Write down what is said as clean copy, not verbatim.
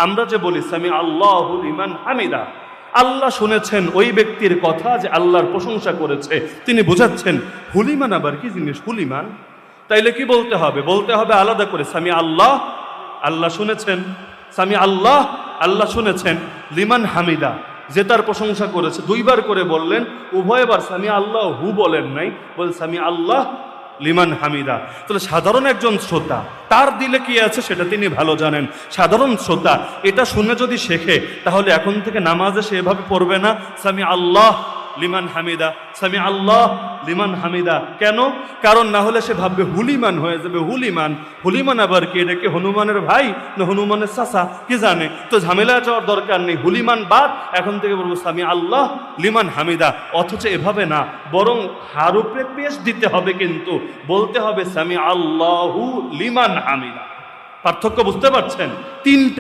আমরা যে বলি সামি আল্লাহু লিমান হামিদা, আল্লাহ শুনেছেন ওই ব্যক্তির কথা যে আল্লাহর প্রশংসা করেছে, তিনি বোঝাচ্ছেন। হুলিমান আবার কি জিনিস? হুলিমান তাইলে কি বলতে হবে? বলতে হবে আলাদা করে সামি আল্লাহ, আল্লাহ শুনেছেন, সামি আল্লাহ, আল্লাহ শুনেছেন, লিমান হামিদা, যে তার প্রশংসা করেছে। দুইবার করে বললেন, উভয়বার সামি আল্লাহ হু বলেন নাই, বল সামি আল্লাহ লিমান হামিদা। তাহলে সাধারণ একজন শ্রোতা, তার দিলে কি আছে সেটা তিনি ভালো জানেন। সাধারণ শ্রোতা এটা শুনে যদি শেখে, তাহলে এখন থেকে নামাজে সে এভাবে পড়বে না সামি আল্লাহ লিমান হামিদা, সামি আল্লাহ লিমান হামিদা। কেন? কারণ না হলে সে ভাববে হুলিমান হয়ে যাবে। হুলিমান, হুলিমান আবার কি? এটা কি হনুমানের ভাই না হনুমানের চাচা? কি জানে। তো ঝামেলা যাওয়ার দরকার নেই, হুলিমান বাদ, এখন থেকে বলবো সামি আল্লাহ লিমান হামিদা। অথচ এভাবে না, বরং হারুপে পেশ দিতে হবে, কিন্তু বলতে হবে সামি আল্লাহু লিমান হামিদা। পার্থক্য বুঝতে পারছেন? তিনটা